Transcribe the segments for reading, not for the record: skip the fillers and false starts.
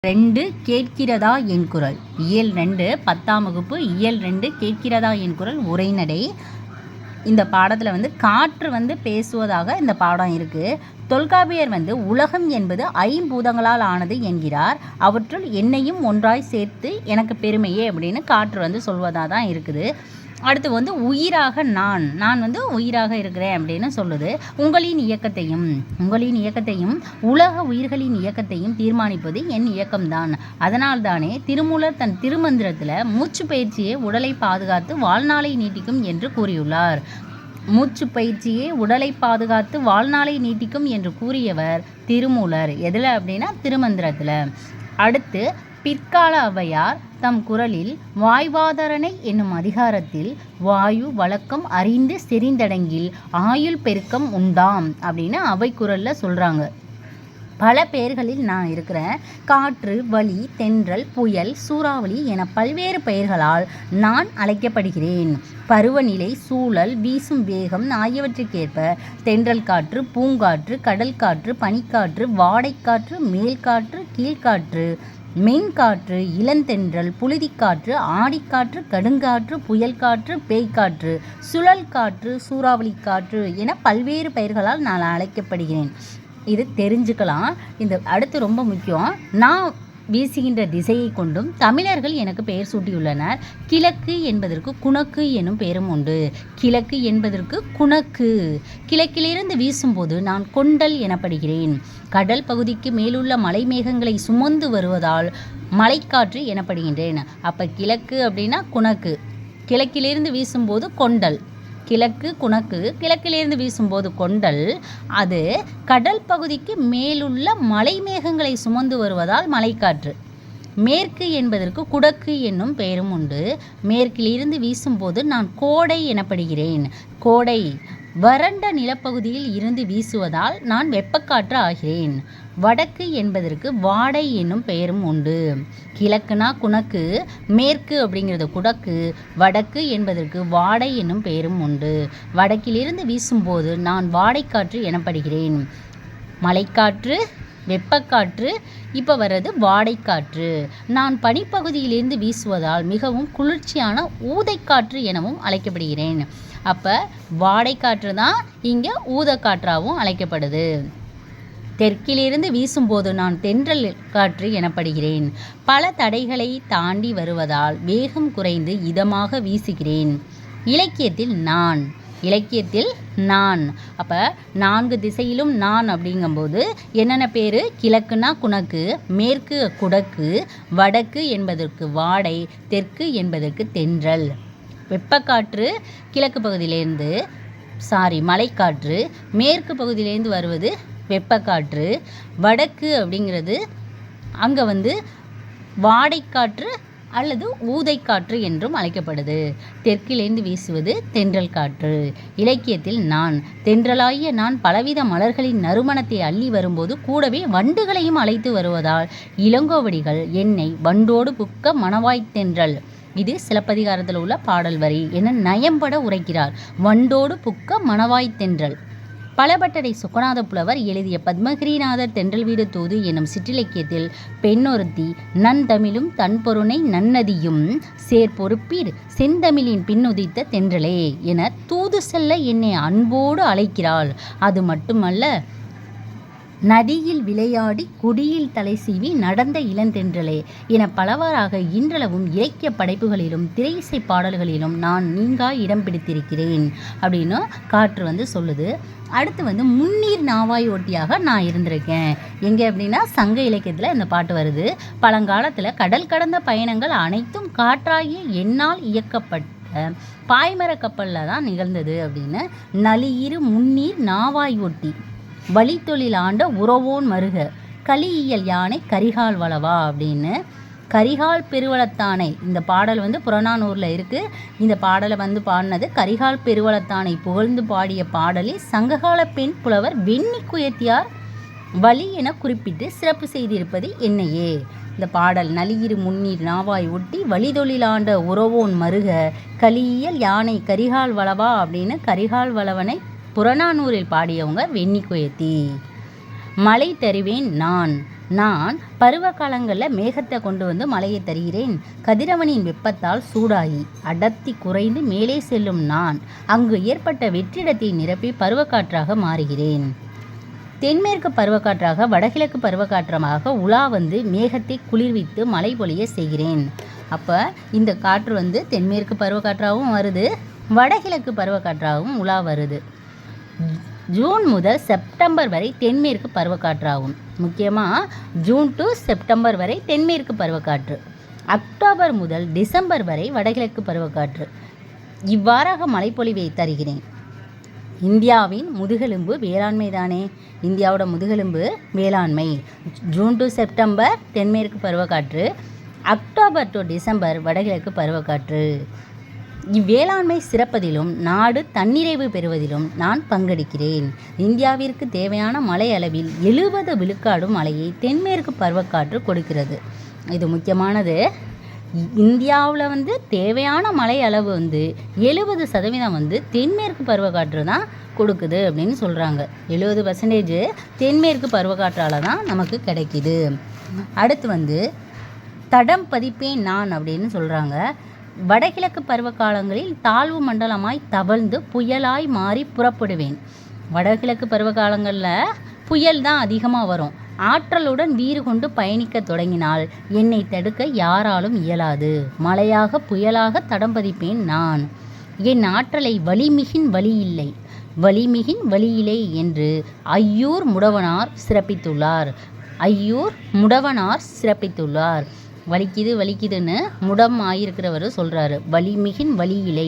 2 கேட்கிறதா என் குரல். இயல் 2 10ஆம் வகுப்பு இயல் 2 கேட்கிறதா என் குரல் உரைநடை. இந்த பாடத்தில் காற்று பேசுவதாக இந்த பாடம் இருக்குது. தொல்காப்பியர் உலகம் என்பது ஐம்பூதங்களால் ஆனது என்கிறார். அவற்றுள் என்னையும் ஒன்றாய் சேர்த்து எனக்கு பெருமையே அப்படின்னு காற்று சொல்வதாக தான் இருக்குது. அடுத்து உயிராக நான் உயிராக இருக்கிறேன் அப்படின்னு சொல்லுது. உங்களின் இயக்கத்தையும் உலக உயிர்களின் இயக்கத்தையும் தீர்மானிப்பது என் இயக்கம்தான். அதனால் தானே திருமூலர் தன் திருமந்திரத்தில் மூச்சு பயிற்சியை உடலை பாதுகாத்து வாழ்நாளை நீட்டிக்கும் என்று கூறியுள்ளார். மூச்சு பயிற்சியே உடலை பாதுகாத்து வாழ்நாளை நீட்டிக்கும் என்று கூறியவர் திருமூலர். எதில் அப்படின்னா திருமந்திரத்தில். அடுத்து பிற்கால ஔவையார் தம் குரலில் வாய்வாதரனை என்னும் அதிகாரத்தில் வாயு வழக்கம் அறிந்து செறிந்தடங்கில் ஆயுள் பெருக்கம் உண்டாம் அப்படின்னு அவை குரலில் சொல்கிறாங்க. பல பெயர்களில் நான் இருக்கிறேன். காற்று, வளி, தென்றல், புயல், சூறாவளி என பல்வேறு பெயர்களால் நான் அழைக்கப்படுகிறேன். பருவநிலை, சூழல், வீசும் வேகம் ஆகியவற்றுக்கேற்ப தென்றல் காற்று, பூங்காற்று, கடல் காற்று, பனிக்காற்று, வாடைக்காற்று, மேல்காற்று, கீழ்காற்று, மென்காற்று, இளந்தென்றல், புழுதிக்காற்று, ஆடிக்காற்று, கடுங்காற்று, புயல் காற்று, பேய்காற்று, சுழல் காற்று, சூறாவளி காற்று என பல்வேறு பெயர்களால் நான் அழைக்கப்படுகிறேன். இது தெரிஞ்சுக்கலாம். இந்த அடுத்து ரொம்ப முக்கியம். நான் வீசுகின்ற திசையை கொண்டும் தமிழர்கள் எனக்கு பெயர் சூட்டியுள்ளனர். கிழக்கு என்பதற்கு குணக்கு எனும் பெயரும் உண்டு. கிழக்கு என்பதற்கு குணக்கு. கிழக்கிலிருந்து வீசும்போது நான் கொண்டல் எனப்படுகிறேன். கடல் பகுதிக்கு மேலுள்ள மலை மேகங்களை சுமந்து வருவதால் மலைக்காற்று எனப்படுகின்றேன். அப்போ கிழக்கு அப்படின்னா குணக்கு, கிழக்கிலிருந்து வீசும்போது கொண்டல். கிழக்கு குணக்கு, கிழக்கிலிருந்து வீசும்போது கொண்டல். அது கடல் பகுதிக்கு மேலுள்ள மலை மேகங்களை சுமந்து வருவதால் மலைக்காற்று. மேற்கு என்பதற்கு குடக்கு என்னும் பெயரும் உண்டு. மேற்கிலிருந்து வீசும்போது நான் கோடை எனப்படுகிறேன். கோடை வறண்ட நிலப்பகுதியில் இருந்து வீசுவதால் நான் வெப்பக்காற்று ஆகிறேன். வடக்கு என்பதற்கு வாடை என்னும் பெயரும் உண்டு. கிழக்குனா குணக்கு, மேற்கு அப்படிங்கிறது குடக்கு, வடக்கு என்பதற்கு வாடை என்னும் பெயரும் உண்டு. வடக்கிலிருந்து வீசும்போது நான் வாடைக்காற்று எனப்படுகிறேன். மலைக்காற்று, வெப்பக்காற்று, இப்போ வர்றது வாடைக்காற்று. நான் பனிப்பகுதியிலிருந்து வீசுவதால் மிகவும் குளிர்ச்சியான ஊதைக்காற்று எனவும் அழைக்கப்படுகிறேன். அப்போ வாடைக்காற்று தான் இங்கே ஊதக்காற்றாகவும் அழைக்கப்படுது. தெற்கிலிருந்து வீசும்போது நான் தென்றல் காற்று எனப்படுகிறேன். பல தடைகளை தாண்டி வருவதால் வேகம் குறைந்து இதமாக வீசுகிறேன். இலக்கியத்தில் நான் அப்போ 4 திசையிலும் நான் அப்படிங்கும்போது என்னென்ன பேர்? கிழக்குனா குணக்கு, மேற்கு குடக்கு, வடக்கு என்பதற்கு வாடை, தெற்கு என்பதற்கு தென்றல். வெப்பக்காற்று கிழக்கு பகுதியிலேருந்து மலைக்காற்று, மேற்கு பகுதியிலேருந்து வருவது வெப்பக்காற்று. வடக்கு அப்படிங்கிறது அங்கே வாடைக்காற்று அல்லது ஊதைக்காற்று என்றும் அழைக்கப்படுது. தெற்கிலேருந்து வீசுவது தென்றல் காற்று. இலக்கியத்தில் நான் தென்றலாகிய நான் பலவித மலர்களின் நறுமணத்தை அள்ளி வரும்போது கூடவே வண்டுகளையும் அழைத்து வருவதால் இளங்கோவடிகள் என்னை வண்டோடு புக்க மணவாய்த் தென்றல், இது சிலப்பதிகாரத்தில் உள்ள பாடல் வரி என நயம்பட உரைக்கிறார். வண்டோடு புக்க மணவாய்த் தென்றல். பலபட்டடை சுக்கநாத புலவர் எழுதிய பத்மகிரிநாதர் தென்றல் வீடு தூது எனும் சிற்றிலக்கியத்தில் பெண்ணொருத்தி நன்தமிழும் தன்பொருணை நன்னதியும் சேர்பொறுப்பீர் செந்தமிழின் பின்னுதித்த தென்றலே என தூது செல்ல என்னை அன்போடு அழைக்கிறாள். அது மட்டுமல்ல, நதியில் விளையாடி குடியில் தலை சீவி நடந்த இளந்தென்றலே என பலவாறாக இன்றளவும் இலக்கிய படைப்புகளிலும் திரையிசை பாடல்களிலும் நான் நீங்கா இடம் பிடித்திருக்கிறேன் அப்படின்னு காற்று சொல்லுது. அடுத்து முன்னீர் நாவாய் ஒட்டியாக நான் இருந்திருக்கேன். எங்கே அப்படின்னா சங்க இலக்கியத்தில் இந்த பாட்டு வருது. பழங்காலத்தில் கடல் கடந்த பயணங்கள் அனைத்தும் காற்றாகிய என்னால் இயக்கப்பட்ட பாய்மர கப்பலில் தான் நிகழ்ந்தது அப்படின்னு. நளியிரு முன்னீர் நாவாய் ஒட்டி வழித்தொழில் ஆண்ட உறவோன் மருக கலியியல் யானை கரிகால் வளவா அப்படின்னு. கரிகால் பெருவளத்தானை இந்த பாடல் புறநானூரில் இருக்குது. இந்த பாடலை பாடினது கரிகால் பெருவளத்தானை புகழ்ந்து பாடிய பாடலில் சங்ககால பெண் புலவர் வெண்ணி குயத்தியார் வழி என குறிப்பிட்டு சிறப்பு செய்திருப்பது என்னையே. இந்த பாடல் நளியிரு முன்னீர் நாவாய் ஒட்டி வழிதொழிலாண்ட உறவோன் மருக கலியியல் யானை கரிகால் வளவா அப்படின்னு கரிகால் வளவனை புறநானூரில் பாடியவங்க வெண்ணி குயத்தி. மலை தருவேன் நான் நான் பருவ காலங்களில் மேகத்தை கொண்டு வந்து மழையை தருகிறேன். கதிரவனின் வெப்பத்தால் சூடாகி அடர்த்தி குறைந்து மேலே செல்லும் நான் அங்கு ஏற்பட்ட வெற்றிடத்தை நிரப்பி பருவக்காற்றாக மாறுகிறேன். தென்மேற்கு பருவக்காற்றாக வடகிழக்கு பருவக்காற்றமாக உலா வந்து மேகத்தை குளிர்வித்து மழை பொழிய செய்கிறேன். அப்போ இந்த காற்று வந்து தென்மேற்கு பருவக்காற்றாகவும் வருது, வடகிழக்கு பருவக்காற்றாகவும் உலா வருது. ஜூன் முதல் செப்டம்பர் வரை தென்மேற்கு பருவக்காற்றாகும். முக்கியமாக ஜூன் டு செப்டம்பர் வரை தென்மேற்கு பருவக்காற்று, அக்டோபர் முதல் டிசம்பர் வரை வடகிழக்கு பருவக்காற்று. இவ்வாறாக மழைப்பொழிவை தருகிறேன். இந்தியாவின் முதுகெலும்பு வேளாண்மை தானே. இந்தியாவோட முதுகெலும்பு வேளாண்மை. ஜூன் டு செப்டம்பர் தென்மேற்கு பருவக்காற்று, அக்டோபர் டு டிசம்பர் வடகிழக்கு பருவக்காற்று. இவ்வேளாண்மை சிறப்பதிலும் நாடு தன்னிறைவு பெறுவதிலும் நான் பங்கெடுக்கிறேன். இந்தியாவிற்கு தேவையான மழை அளவில் 70 விழுக்காடு மழையை தென்மேற்கு பருவக்காற்று கொடுக்கிறது. இது முக்கியமானது. இந்தியாவில் வந்து தேவையான மழை அளவு வந்து 70% வந்து தென்மேற்கு பருவக்காற்று தான் கொடுக்குது அப்படின்னு சொல்கிறாங்க. 70% தென்மேற்கு பருவக்காற்றால் தான் நமக்கு கிடைக்கிது. அடுத்து வந்து தடம் பதிப்பேன் நான் அப்படின்னு சொல்கிறாங்க. வடகிழக்கு பருவகாலங்களில் தாழ்வு மண்டலமாய் தவழ்ந்து புயலாய் மாறி புறப்படுவேன். வடகிழக்கு பருவகாலங்களில் புயல் தான் அதிகமாக வரும். ஆற்றலுடன் வீறு கொண்டு பயணிக்க தொடங்கினால் என்னை தடுக்க யாராலும் இயலாது. மழையாக புயலாக தடம் பதிப்பேன் நான். என் ஆற்றலை வலிமிகின் வழியில்லை வலிமிகின் வழியிலே என்று ஐயூர் முடவனார் சிறப்பித்துள்ளார். வலிக்குதுன்னு முடம் ஆகியிருக்கிறவர் சொல்கிறாரு. வலிமிகின் வழியிலை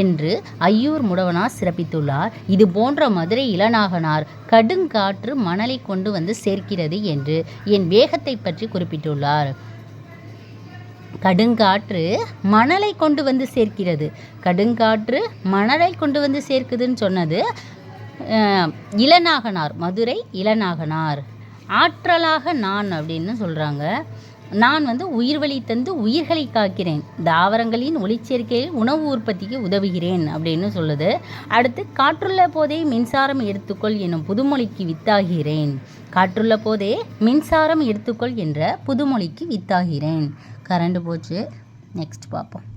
என்று ஐயூர் முடவனார் சிறப்பித்துள்ளார். இது போன்ற மதுரை இளநாகனார் கடுங்காற்று மணலை கொண்டு வந்து சேர்க்கிறது என்று என் வேகத்தை பற்றி குறிப்பிட்டுள்ளார். கடுங்காற்று மணலை கொண்டு வந்து சேர்க்கிறது. கடுங்காற்று மணலை கொண்டு வந்து சேர்க்குதுன்னு சொன்னது இளநாகனார், மதுரை இளநாகனார். ஆற்றலாக நான் அப்படின்னு சொல்கிறாங்க. நான் வந்து உயிர்வழி தந்து உயிர்களை காக்கிறேன். தாவரங்களின் ஒளிச்சேர்க்கையில் உணவு உற்பத்திக்கு உதவுகிறேன் அப்படின்னு சொல்லுது. அடுத்து காற்றுள்ள போதே மின்சாரம் எடுத்துக்கொள் எனும் புதுமொழிக்கு வித்தாகிறேன். காற்றுள்ள போதே மின்சாரம் எடுத்துக்கொள் என்ற புதுமொழிக்கு வித்தாகிறேன். கரண்ட் போச்சு. நெக்ஸ்ட் பார்ப்போம்.